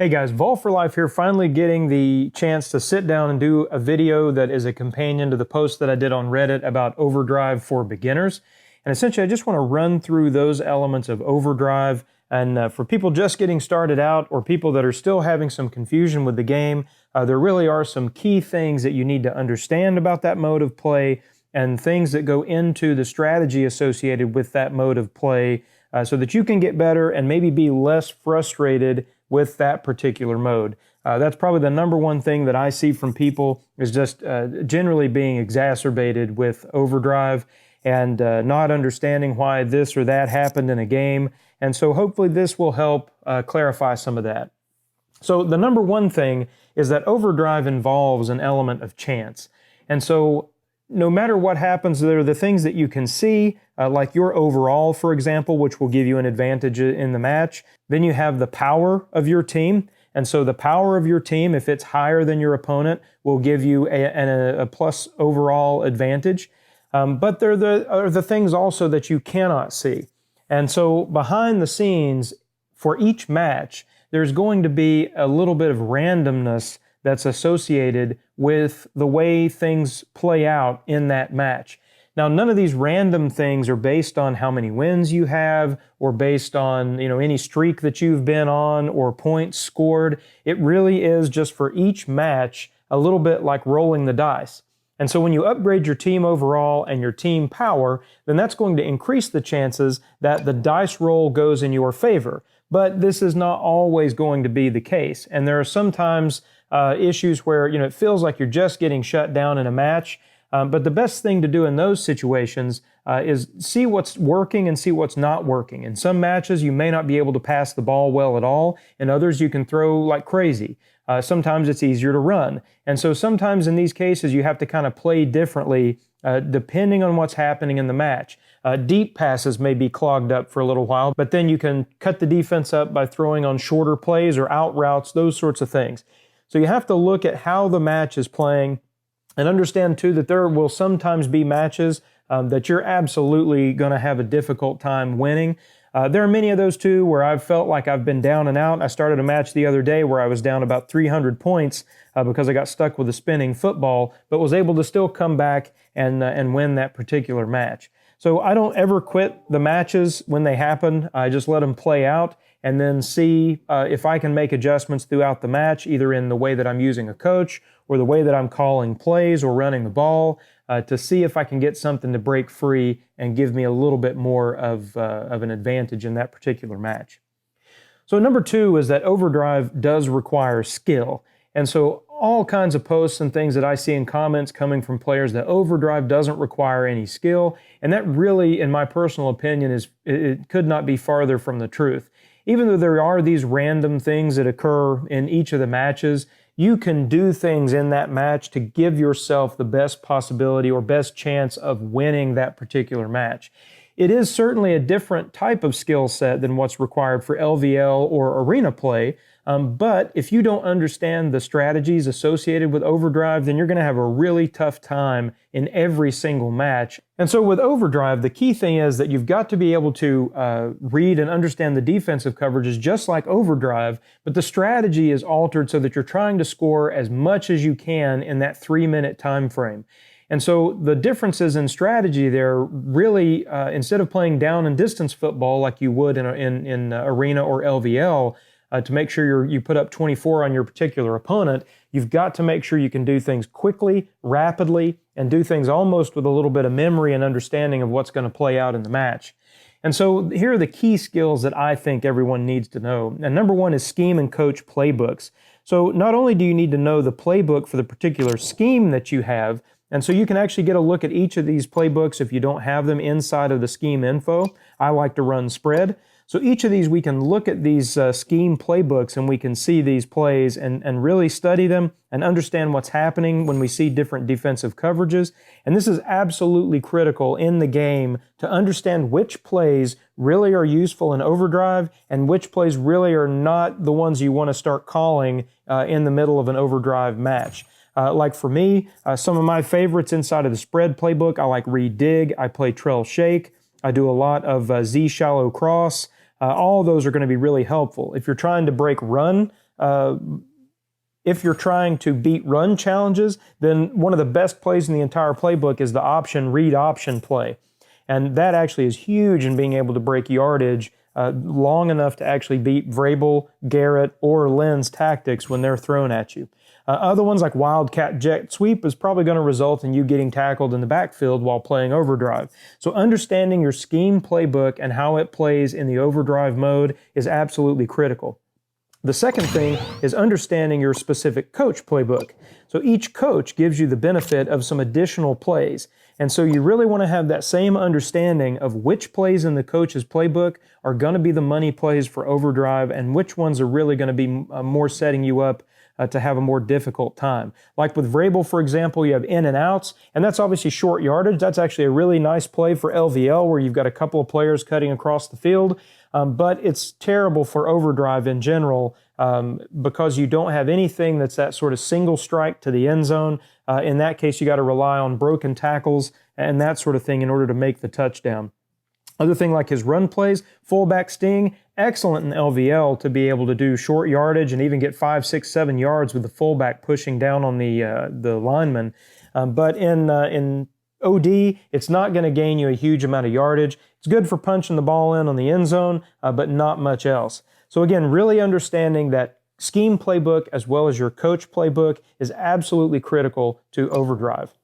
Hey guys, Vol for Life here, finally getting the chance to sit down and do a video that is a companion to the post that I did on Reddit about Overdrive for beginners. And essentially, I just want to run through those elements of Overdrive. And for people just getting started out or people that are still having some confusion with the game, there really are some key things that you need to understand about that mode of play and things that go into the strategy associated with that mode of play so that you can get better and maybe be less frustrated with that particular mode. That's probably the number one thing that I see from people is just generally being exacerbated with Overdrive and not understanding why this or that happened in a game. And so hopefully this will help clarify some of that. So the number one thing is that Overdrive involves an element of chance. And so no matter what happens, there are the things that you can see, like your overall, for example, which will give you an advantage in the match. Then you have the power of your team. And so the power of your team, if it's higher than your opponent, will give you a plus overall advantage. But there are the things also that you cannot see. And so behind the scenes, for each match, there's going to be a little bit of randomness that's associated with the way things play out in that match. Now, none of these random things are based on how many wins you have or based on, any streak that you've been on or points scored. It really is just for each match a little bit like rolling the dice. And so when you upgrade your team overall and your team power, then that's going to increase the chances that the dice roll goes in your favor. But this is not always going to be the case. And there are sometimes issues where, it feels like you're just getting shut down in a match. But the best thing to do in those situations is see what's working and see what's not working. In some matches, you may not be able to pass the ball well at all. In others, you can throw like crazy. Sometimes it's easier to run. And so sometimes in these cases, you have to kind of play differently depending on what's happening in the match. Deep passes may be clogged up for a little while, but then you can cut the defense up by throwing on shorter plays or out routes, those sorts of things. So you have to look at how the match is playing and understand, too, that there will sometimes be matches that you're absolutely going to have a difficult time winning. There are many of those, too, where I've felt like I've been down and out. I started a match the other day where I was down about 300 points because I got stuck with a spinning football, but was able to still come back and win that particular match. So I don't ever quit the matches when they happen. I just let them play out and then see if I can make adjustments throughout the match, either in the way that I'm using a coach or the way that I'm calling plays or running the ball, to see if I can get something to break free and give me a little bit more of an advantage in that particular match. So number two is that Overdrive does require skill. And so all kinds of posts and things that I see in comments coming from players that Overdrive doesn't require any skill. And that really, in my personal opinion, it could not be farther from the truth. Even though there are these random things that occur in each of the matches, you can do things in that match to give yourself the best possibility or best chance of winning that particular match. It is certainly a different type of skill set than what's required for LVL or arena play, but if you don't understand the strategies associated with Overdrive, then you're going to have a really tough time in every single match. And so with Overdrive, the key thing is that you've got to be able to read and understand the defensive coverages just like Overdrive, but the strategy is altered so that you're trying to score as much as you can in that 3-minute time frame. And so the differences in strategy there really, instead of playing down and distance football like you would in arena or LVL, to make sure you put up 24 on your particular opponent, you've got to make sure you can do things quickly, rapidly, and do things almost with a little bit of memory and understanding of what's going to play out in the match. And so here are the key skills that I think everyone needs to know. And number one is scheme and coach playbooks. So not only do you need to know the playbook for the particular scheme that you have, and so you can actually get a look at each of these playbooks if you don't have them inside of the scheme info. I like to run spread. So each of these, we can look at these scheme playbooks and we can see these plays and really study them and understand what's happening when we see different defensive coverages. And this is absolutely critical in the game to understand which plays really are useful in Overdrive and which plays really are not the ones you want to start calling in the middle of an Overdrive match. Like for me, some of my favorites inside of the spread playbook, I like read dig, I play trail shake, I do a lot of Z shallow cross. All of those are going to be really helpful. If you're trying to break run, if you're trying to beat run challenges, then one of the best plays in the entire playbook is the option read option play. And that actually is huge in being able to break yardage long enough to actually beat Vrabel, Garrett, or Lynn's tactics when they're thrown at you. Other ones like Wildcat Jet Sweep is probably going to result in you getting tackled in the backfield while playing overdrive. So understanding your scheme playbook and how it plays in the overdrive mode is absolutely critical. The second thing is understanding your specific coach playbook. So each coach gives you the benefit of some additional plays. And so you really want to have that same understanding of which plays in the coach's playbook are going to be the money plays for overdrive and which ones are really going to be more setting you up to have a more difficult time. Like with Vrabel, for example, you have in and outs, and that's obviously short yardage. That's actually a really nice play for LVL where you've got a couple of players cutting across the field, but it's terrible for overdrive in general because you don't have anything that's that sort of single strike to the end zone. In that case, you got to rely on broken tackles and that sort of thing in order to make the touchdown. Other thing like his run plays, fullback sting, excellent in LVL to be able to do short yardage and even get 5, 6, 7 yards with the fullback pushing down on the lineman. But in OD, it's not going to gain you a huge amount of yardage. It's good for punching the ball in on the end zone, but not much else. So again, really understanding that scheme playbook as well as your coach playbook is absolutely critical to overdrive.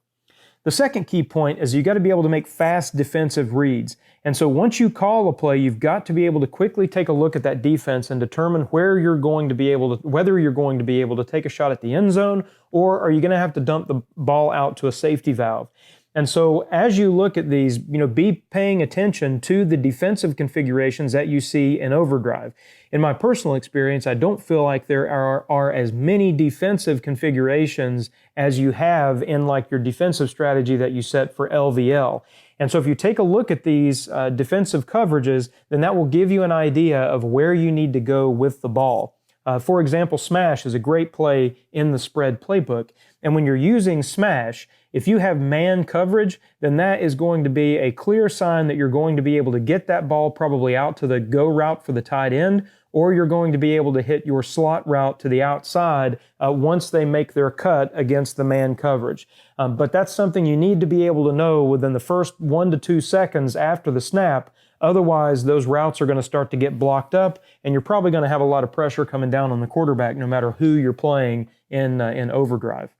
The second key point is you got to be able to make fast defensive reads. And so once you call a play, you've got to be able to quickly take a look at that defense and determine whether you're going to be able to take a shot at the end zone, or are you going to have to dump the ball out to a safety valve. And so as you look at these, be paying attention to the defensive configurations that you see in overdrive. In my personal experience, I don't feel like there are as many defensive configurations as you have in like your defensive strategy that you set for LVL. And so if you take a look at these defensive coverages, then that will give you an idea of where you need to go with the ball. For example, Smash is a great play in the spread playbook. And when you're using Smash, if you have man coverage, then that is going to be a clear sign that you're going to be able to get that ball probably out to the go route for the tight end, or you're going to be able to hit your slot route to the outside once they make their cut against the man coverage. But that's something you need to be able to know within the first 1 to 2 seconds after the snap. Otherwise, those routes are going to start to get blocked up, and you're probably going to have a lot of pressure coming down on the quarterback no matter who you're playing in overdrive.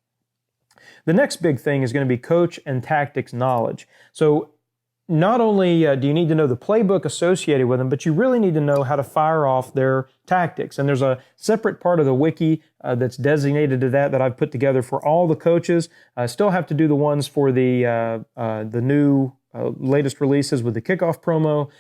The next big thing is going to be coach and tactics knowledge. So not only do you need to know the playbook associated with them, but you really need to know how to fire off their tactics. And there's a separate part of the wiki that's designated to that I've put together for all the coaches. I still have to do the ones for the new latest releases with the kickoff promo,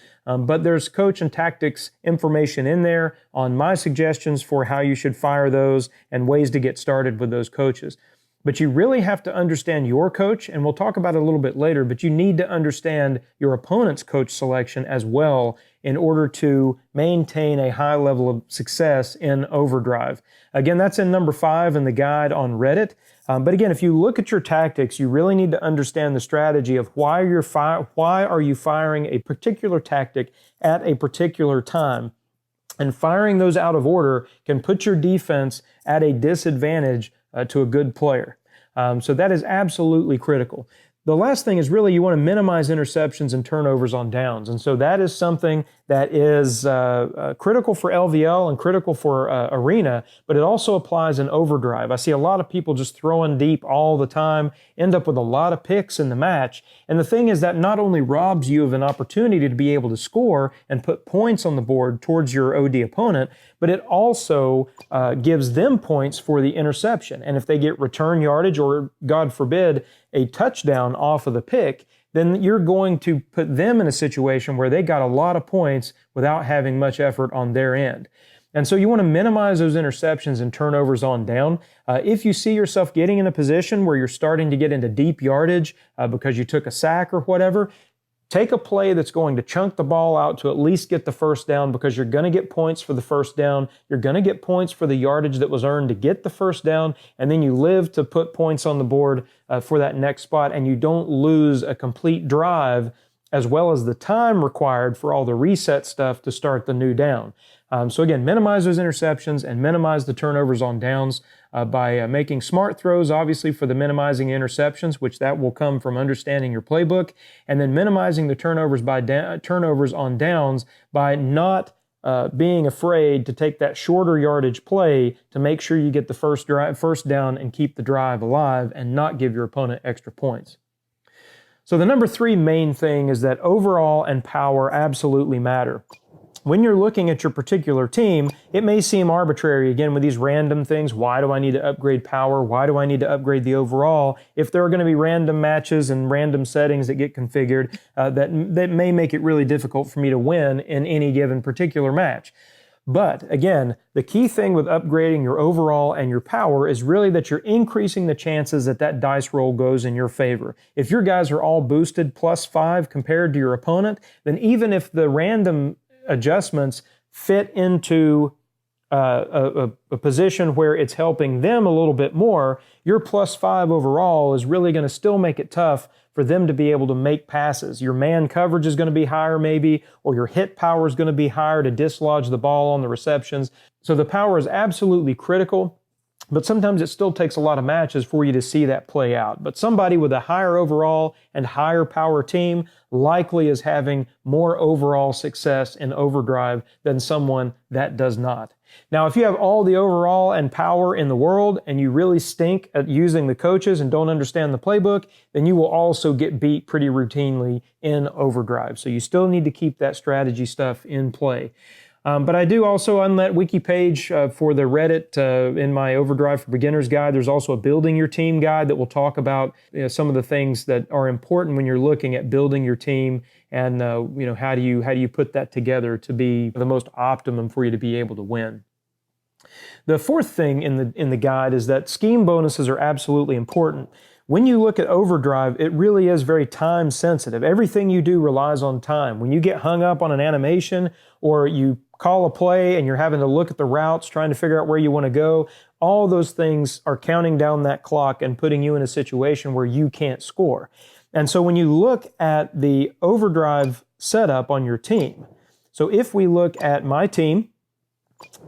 but there's coach and tactics information in there on my suggestions for how you should fire those and ways to get started with those coaches. But you really have to understand your coach, and we'll talk about it a little bit later, but you need to understand your opponent's coach selection as well in order to maintain a high level of success in overdrive. Again, that's in number 5 in the guide on Reddit. But again, if you look at your tactics, you really need to understand the strategy of why are you firing a particular tactic at a particular time. And firing those out of order can put your defense at a disadvantage to a good player. So that is absolutely critical. The last thing is really you want to minimize interceptions and turnovers on downs. And so that is something that is critical for LVL and critical for Arena, but it also applies in overdrive. I see a lot of people just throwing deep all the time, end up with a lot of picks in the match. And the thing is that not only robs you of an opportunity to be able to score and put points on the board towards your OD opponent, but it also gives them points for the interception. And if they get return yardage or, God forbid, a touchdown off of the pick, then you're going to put them in a situation where they got a lot of points without having much effort on their end. And so you want to minimize those interceptions and turnovers on down. If you see yourself getting in a position where you're starting to get into deep yardage because you took a sack or whatever, take a play that's going to chunk the ball out to at least get the first down, because you're going to get points for the first down. You're going to get points for the yardage that was earned to get the first down, and then you live to put points on the board for that next spot, and you don't lose a complete drive as well as the time required for all the reset stuff to start the new down. So again, minimize those interceptions and minimize the turnovers on downs by making smart throws, obviously, for the minimizing interceptions, which that will come from understanding your playbook, and then minimizing the turnovers turnovers on downs by not being afraid to take that shorter yardage play to make sure you get the first down and keep the drive alive and not give your opponent extra points. So the number 3 main thing is that overall and power absolutely matter. When you're looking at your particular team, it may seem arbitrary, again, with these random things. Why do I need to upgrade power? Why do I need to upgrade the overall? If there are going to be random matches and random settings that get configured, that may make it really difficult for me to win in any given particular match. But again, the key thing with upgrading your overall and your power is really that you're increasing the chances that that dice roll goes in your favor. If your guys are all boosted +5 compared to your opponent, then even if the random adjustments fit into a position where it's helping them a little bit more, your +5 overall is really going to still make it tough for them to be able to make passes. Your man coverage is going to be higher maybe, or your hit power is going to be higher to dislodge the ball on the receptions. So the power is absolutely critical, but sometimes it still takes a lot of matches for you to see that play out. But somebody with a higher overall and higher power team likely is having more overall success in overdrive than someone that does not. Now, if you have all the overall and power in the world and you really stink at using the coaches and don't understand the playbook, then you will also get beat pretty routinely in overdrive. So you still need to keep that strategy stuff in play. But I do also, on that wiki page for the Reddit, in my Overdrive for Beginners guide, there's also a building your team guide that will talk about some of the things that are important when you're looking at building your team, and how do you put that together to be the most optimum for you to be able to win. The fourth thing in the guide is that scheme bonuses are absolutely important. When you look at overdrive, it really is very time sensitive. Everything you do relies on time. When you get hung up on an animation or you call a play and you're having to look at the routes, trying to figure out where you want to go, all those things are counting down that clock and putting you in a situation where you can't score. And so when you look at the overdrive setup on your team, so if we look at my team,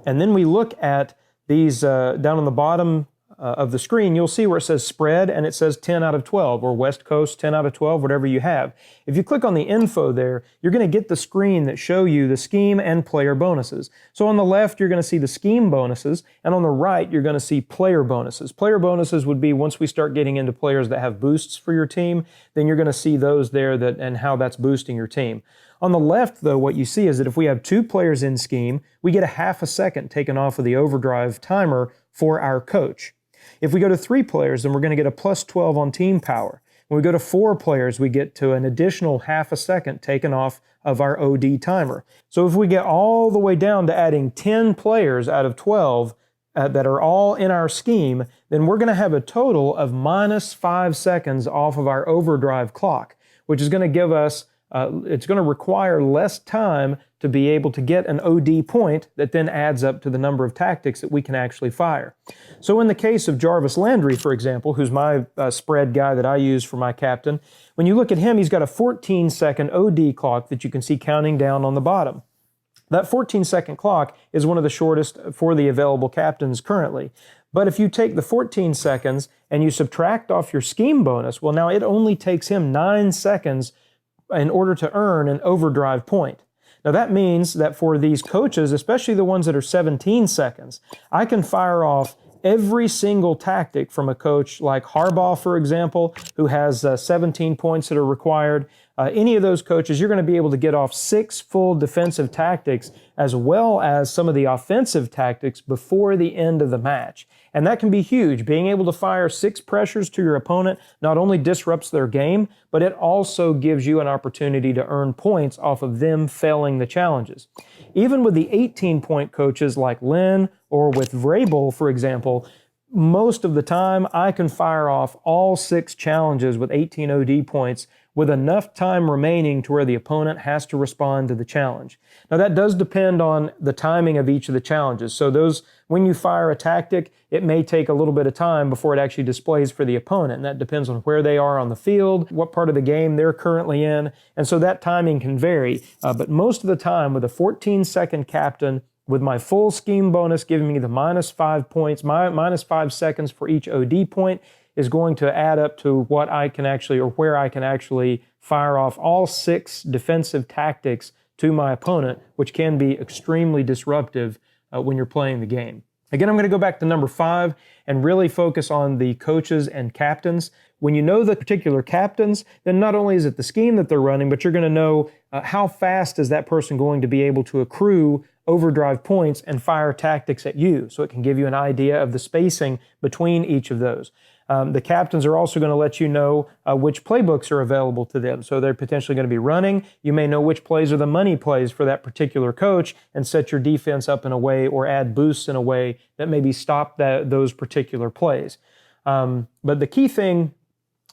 and then we look at these down on the bottom of the screen, you'll see where it says spread and it says 10 out of 12 or West Coast 10 out of 12, whatever you have. If you click on the info there, you're going to get the screen that show you the scheme and player bonuses. So on the left, you're going to see the scheme bonuses, and on the right, you're going to see player bonuses. Player bonuses would be once we start getting into players that have boosts for your team, then you're going to see those there and how that's boosting your team. On the left, though, what you see is that if we have 2 players in scheme, we get a half a second taken off of the overdrive timer for our coach. If we go to 3 players, then we're going to get a +12 on team power. When we go to 4 players, we get to an additional half a second taken off of our OD timer. So if we get all the way down to adding 10 players out of 12 that are all in our scheme, then we're going to have a total of -5 seconds off of our overdrive clock, which is going to give us it's going to require less time to be able to get an OD point that then adds up to the number of tactics that we can actually fire. So in the case of Jarvis Landry, for example, who's my spread guy that I use for my captain, when you look at him, he's got a 14-second OD clock that you can see counting down on the bottom. That 14-second clock is one of the shortest for the available captains currently. But if you take the 14 seconds and you subtract off your scheme bonus, well, now it only takes him 9 seconds in order to earn an overdrive point. Now that means that for these coaches, especially the ones that are 17 seconds, I can fire off every single tactic from a coach like Harbaugh, for example, who has 17 points that are required. Any of those coaches, you're going to be able to get off 6 full defensive tactics as well as some of the offensive tactics before the end of the match. And that can be huge. Being able to fire 6 pressures to your opponent not only disrupts their game, but it also gives you an opportunity to earn points off of them failing the challenges. Even with the 18-point coaches like Lynn or with Vrabel, for example, most of the time I can fire off all 6 challenges with 18 OD points with enough time remaining to where the opponent has to respond to the challenge. Now that does depend on the timing of each of the challenges. So when you fire a tactic, it may take a little bit of time before it actually displays for the opponent. And that depends on where they are on the field, what part of the game they're currently in. And so that timing can vary. But most of the time with a 14-second captain with my full scheme bonus giving me the -5 points, my -5 seconds for each OD point is going to add up to what I can actually, or where I can actually fire off all 6 defensive tactics to my opponent, which can be extremely disruptive when you're playing the game. Again, I'm going to go back to number 5 and really focus on the coaches and captains. When you know the particular captains, then not only is it the scheme that they're running, but you're going to know how fast is that person going to be able to accrue overdrive points and fire tactics at you. So it can give you an idea of the spacing between each of those. The captains are also going to let you know which playbooks are available to them. So they're potentially going to be running. You may know which plays are the money plays for that particular coach and set your defense up in a way or add boosts in a way that maybe stop those particular plays. But the key thing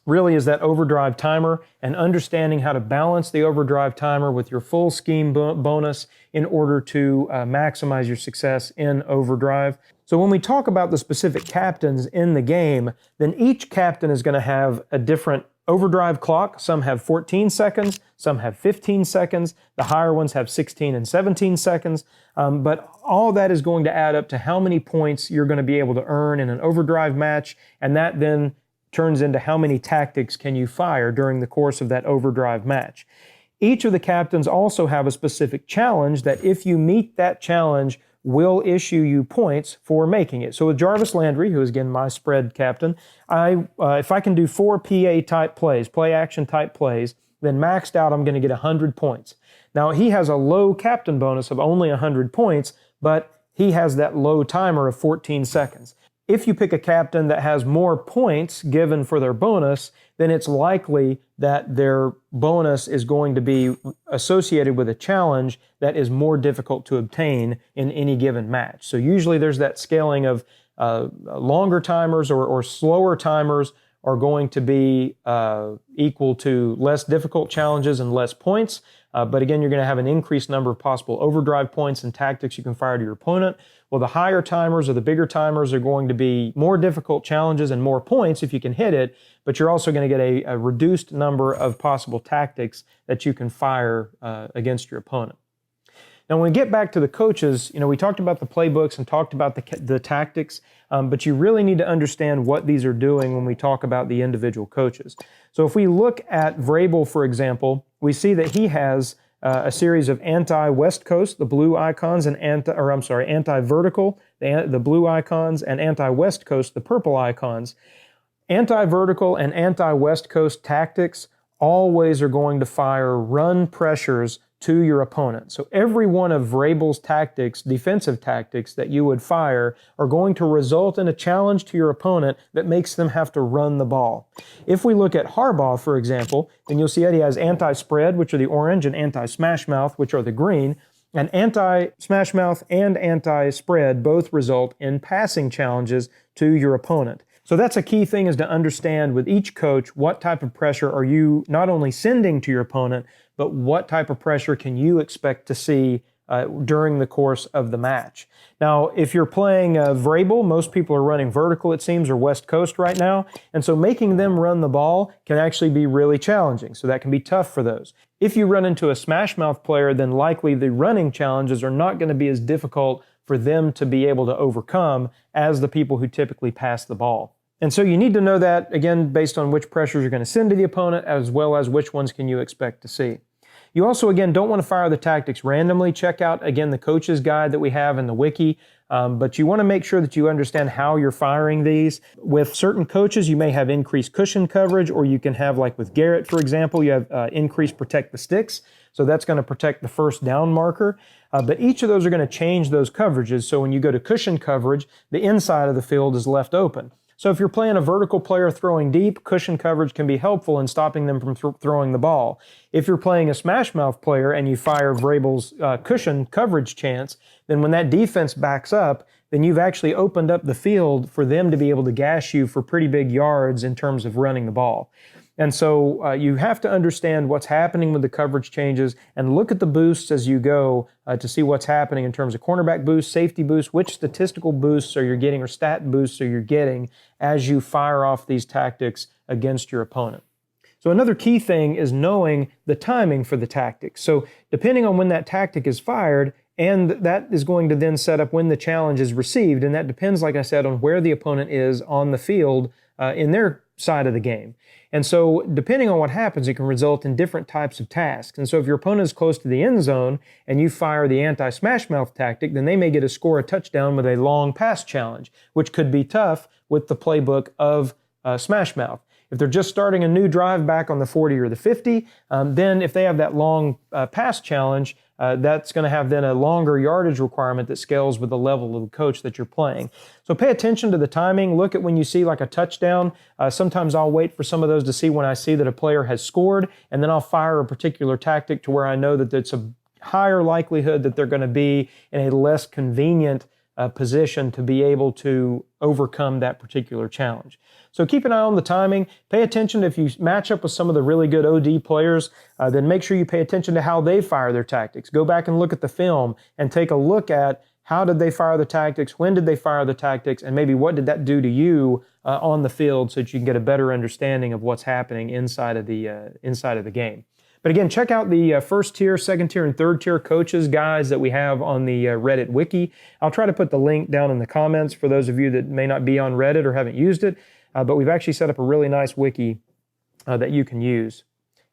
really is that overdrive timer and understanding how to balance the overdrive timer with your full scheme bonus in order to maximize your success in overdrive. So when we talk about the specific captains in the game, then each captain is going to have a different overdrive clock. Some have 14 seconds, some have 15 seconds. The higher ones have 16 and 17 seconds. But all that is going to add up to how many points you're going to be able to earn in an overdrive match, and that then turns into how many tactics can you fire during the course of that overdrive match. Each of the captains also have a specific challenge that if you meet that challenge, will issue you points for making it. So with Jarvis Landry, who is again my spread captain, if I can do 4 PA type plays, play action type plays, then maxed out I'm going to get 100 points. Now he has a low captain bonus of only 100 points, but he has that low timer of 14 seconds. If you pick a captain that has more points given for their bonus, then it's likely that their bonus is going to be associated with a challenge that is more difficult to obtain in any given match. So usually there's that scaling of longer timers or slower timers are going to be equal to less difficult challenges and less points. But again, you're going to have an increased number of possible overdrive points and tactics you can fire to your opponent. Well, the higher timers or the bigger timers are going to be more difficult challenges and more points if you can hit it, but you're also going to get a reduced number of possible tactics that you can fire against your opponent. Now, when we get back to the coaches, we talked about the playbooks and talked about the tactics, but you really need to understand what these are doing when we talk about the individual coaches. So if we look at Vrabel, for example, we see that he has a series of anti-West Coast, the blue icons, and anti-vertical, the blue icons, and anti-West Coast, the purple icons. Anti-vertical and anti-West Coast tactics always are going to fire run pressures to your opponent. So every one of Vrabel's tactics, defensive tactics that you would fire are going to result in a challenge to your opponent that makes them have to run the ball. If we look at Harbaugh, for example, then you'll see that he has anti-spread, which are the orange, and anti-smash mouth, which are the green. And anti-smash mouth and anti-spread both result in passing challenges to your opponent. So that's a key thing, is to understand with each coach what type of pressure are you not only sending to your opponent, but what type of pressure can you expect to see during the course of the match. Now, if you're playing Vrabel, most people are running vertical, it seems, or West Coast right now, and so making them run the ball can actually be really challenging, so that can be tough for those. If you run into a smash mouth player, then likely the running challenges are not going to be as difficult for them to be able to overcome as the people who typically pass the ball. And so you need to know that, again, based on which pressures you're going to send to the opponent, as well as which ones can you expect to see. You also, again, don't want to fire the tactics randomly. Check out, again, the coach's guide that we have in the wiki. But you want to make sure that you understand how you're firing these. With certain coaches, you may have increased cushion coverage, or you can have, like with Garrett, for example, you have increased protect the sticks. So that's going to protect the first down marker. But each of those are going to change those coverages. So when you go to cushion coverage, the inside of the field is left open. So if you're playing a vertical player throwing deep, cushion coverage can be helpful in stopping them from throwing the ball. If you're playing a smash mouth player and you fire Vrabel's cushion coverage chance, then when that defense backs up, then you've actually opened up the field for them to be able to gash you for pretty big yards in terms of running the ball. And so you have to understand what's happening with the coverage changes and look at the boosts as you go to see what's happening in terms of cornerback boosts, safety boosts, which statistical boosts are you getting, or stat boosts are you getting as you fire off these tactics against your opponent. So another key thing is knowing the timing for the tactics. So depending on when that tactic is fired, And that is going to then set up when the challenge is received. And that depends, like I said, on where the opponent is on the field in their side of the game. And so depending on what happens, it can result in different types of tasks. And so if your opponent is close to the end zone and you fire the anti-smash mouth tactic, then they may get to score a touchdown with a long pass challenge, which could be tough with the playbook of smash mouth. If they're just starting a new drive back on the 40 or the 50, then if they have that long pass challenge, that's going to have then a longer yardage requirement that scales with the level of the coach that you're playing. So pay attention to the timing. Look at when you see like a touchdown. Sometimes I'll wait for some of those to see when I see that a player has scored, and then I'll fire a particular tactic to where I know that it's a higher likelihood that they're going to be in a less convenient position to be able to overcome that particular challenge. So keep an eye on the timing. Pay attention if you match up with some of the really good OD players, then make sure you pay attention to how they fire their tactics. Go back and look at the film and take a look at how did they fire the tactics, when did they fire the tactics, and maybe what did that do to you on the field so that you can get a better understanding of what's happening inside of the game. But again, check out the first tier, second tier, and third tier coaches guides that we have on the Reddit wiki. I'll try to put the link down in the comments for those of you that may not be on Reddit or haven't used it. But we've actually set up a really nice wiki that you can use.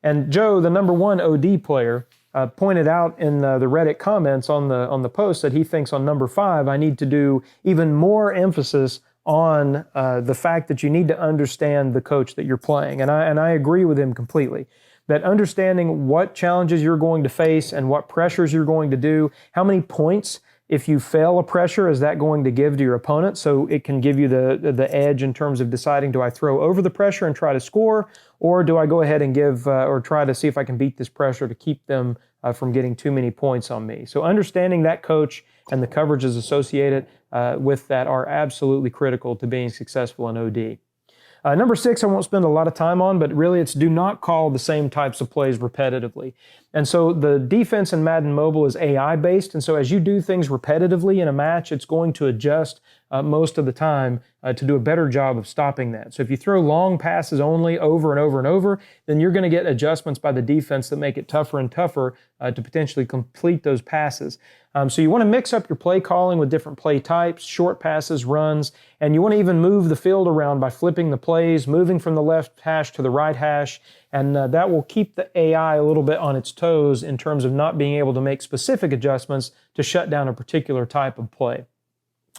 And Joe, the number one OD player, pointed out in the Reddit comments on the post that he thinks on number 5, I need to do even more emphasis on the fact that you need to understand the coach that you're playing. And I agree with him completely. That understanding what challenges you're going to face and what pressures you're going to do, how many points, if you fail a pressure, is that going to give to your opponent? So it can give you the edge in terms of deciding, do I throw over the pressure and try to score, or do I go ahead and give or try to see if I can beat this pressure to keep them from getting too many points on me? So understanding that coach and the coverages associated with that are absolutely critical to being successful in OD. Number 6, I won't spend a lot of time on, but really it's do not call the same types of plays repetitively. And so the defense in Madden Mobile is AI-based, and so as you do things repetitively in a match, it's going to adjust most of the time to do a better job of stopping that. So if you throw long passes only over and over and over, then you're going to get adjustments by the defense that make it tougher and tougher to potentially complete those passes. So you want to mix up your play calling with different play types, short passes, runs, and you want to even move the field around by flipping the plays, moving from the left hash to the right hash, and that will keep the AI a little bit on its toes in terms of not being able to make specific adjustments to shut down a particular type of play.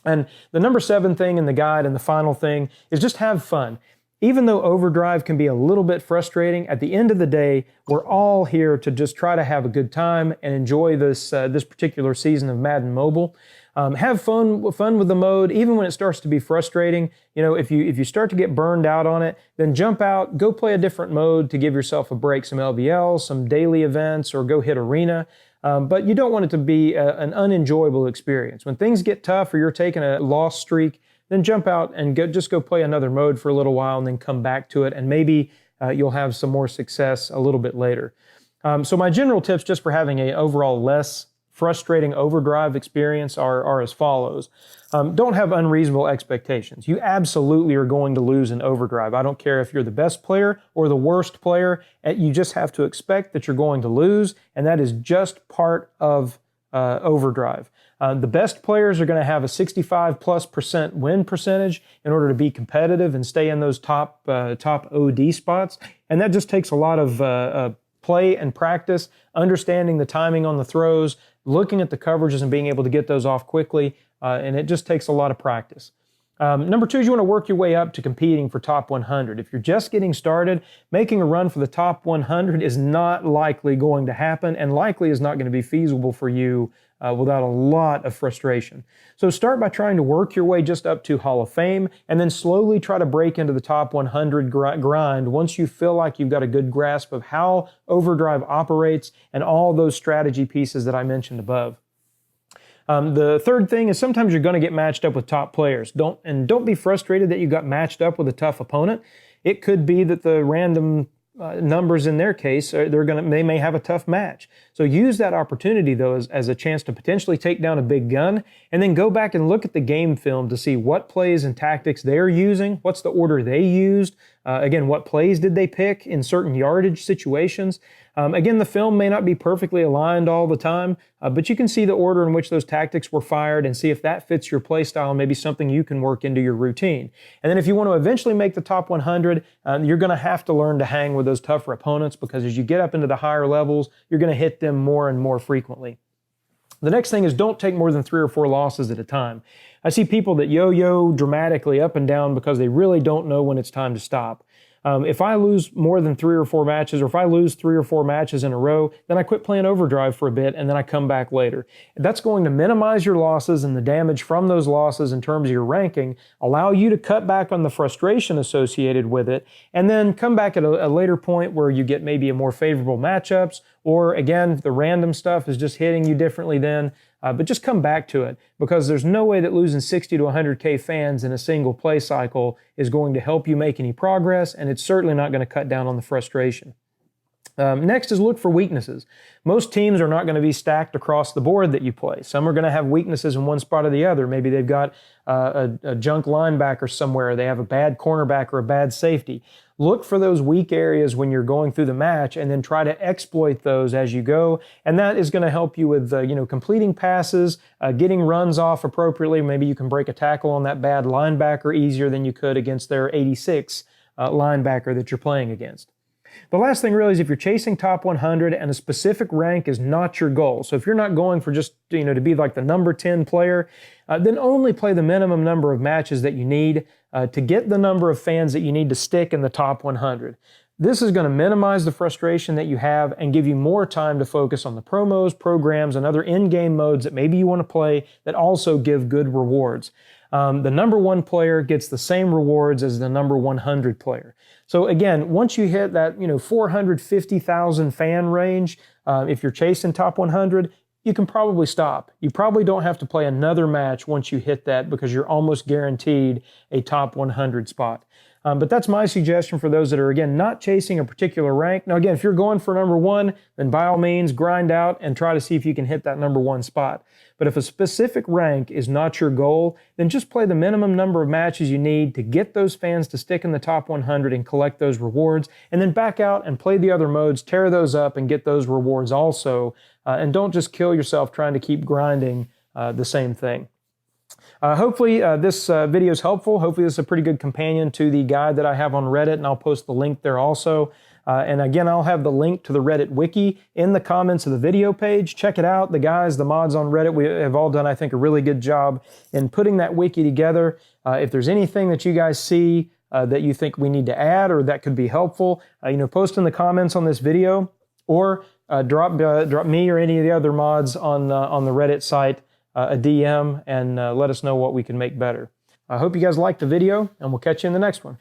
And the number 7 thing in the guide and the final thing is just have fun. Even though overdrive can be a little bit frustrating, at the end of the day, we're all here to just try to have a good time and enjoy this particular season of Madden Mobile. Have fun with the mode, even when it starts to be frustrating. You know, if you start to get burned out on it, then jump out, go play a different mode to give yourself a break, some LBL, some daily events, or go hit Arena. But you don't want it to be an unenjoyable experience. When things get tough or you're taking a loss streak, then jump out and just go play another mode for a little while and then come back to it, and maybe you'll have some more success a little bit later. So my general tips just for having an overall less frustrating overdrive experience are as follows. Don't have unreasonable expectations. You absolutely are going to lose in overdrive. I don't care if you're the best player or the worst player. You just have to expect that you're going to lose, and that is just part of overdrive. The best players are going to have a 65+% win percentage in order to be competitive and stay in those top OD spots. And that just takes a lot of play and practice, understanding the timing on the throws, looking at the coverages and being able to get those off quickly. And it just takes a lot of practice. Number 2 is you want to work your way up to competing for top 100. If you're just getting started, making a run for the top 100 is not likely going to happen, and likely is not going to be feasible for you without a lot of frustration. So start by trying to work your way just up to Hall of Fame, and then slowly try to break into the top 100 grind once you feel like you've got a good grasp of how overdrive operates and all those strategy pieces that I mentioned above. The third thing is sometimes you're going to get matched up with top players. Don't be frustrated that you got matched up with a tough opponent. It could be that the random numbers in their case, they may have a tough match. So use that opportunity though as a chance to potentially take down a big gun, and then go back and look at the game film to see what plays and tactics they're using, what's the order they used, again, what plays did they pick in certain yardage situations. Again, the film may not be perfectly aligned all the time, but you can see the order in which those tactics were fired and see if that fits your play style and maybe something you can work into your routine. And then if you want to eventually make the top 100, you're going to have to learn to hang with those tougher opponents, because as you get up into the higher levels, you're going to hit them more and more frequently. The next thing is don't take more than 3 or 4 losses at a time. I see people that yo-yo dramatically up and down because they really don't know when it's time to stop. If I lose more than 3 or 4 matches, or if I lose 3 or 4 matches in a row, then I quit playing Overdrive for a bit and then I come back later. That's going to minimize your losses and the damage from those losses in terms of your ranking, allow you to cut back on the frustration associated with it, and then come back at a later point where you get maybe a more favorable matchups, or again, the random stuff is just hitting you differently then. But just come back to it, because there's no way that losing 60 to 100K fans in a single play cycle is going to help you make any progress, and it's certainly not going to cut down on the frustration. Next is look for weaknesses. Most teams are not going to be stacked across the board that you play. Some are going to have weaknesses in one spot or the other. Maybe they've got a junk linebacker somewhere. They have a bad cornerback or a bad safety. Look for those weak areas when you're going through the match, and then try to exploit those as you go. And that is going to help you with completing passes, getting runs off appropriately. Maybe you can break a tackle on that bad linebacker easier than you could against their 86 linebacker that you're playing against. The last thing really is if you're chasing top 100 and a specific rank is not your goal. So if you're not going for just to be like the number 10 player, then only play the minimum number of matches that you need to get the number of fans that you need to stick in the top 100. This is going to minimize the frustration that you have and give you more time to focus on the promos, programs, and other in-game modes that maybe you want to play that also give good rewards. The number 1 player gets the same rewards as the number 100 player. So again, once you hit that 450,000 fan range, if you're chasing top 100, you can probably stop. You probably don't have to play another match once you hit that, because you're almost guaranteed a top 100 spot. But that's my suggestion for those that are, again, not chasing a particular rank. Now, again, if you're going for number 1, then by all means, grind out and try to see if you can hit that number 1 spot. But if a specific rank is not your goal, then just play the minimum number of matches you need to get those fans to stick in the top 100 and collect those rewards, and then back out and play the other modes, tear those up, and get those rewards also. And don't just kill yourself trying to keep grinding the same thing. Hopefully this video is helpful. Hopefully this is a pretty good companion to the guide that I have on Reddit, and I'll post the link there also. And again, I'll have the link to the Reddit wiki in the comments of the video page. Check it out. The guys, the mods on Reddit, we have all done, I think, a really good job in putting that wiki together. If there's anything that you guys see that you think we need to add or that could be helpful, post in the comments on this video, or drop me or any of the other mods on the Reddit site a DM and let us know what we can make better. I hope you guys liked the video, and we'll catch you in the next one.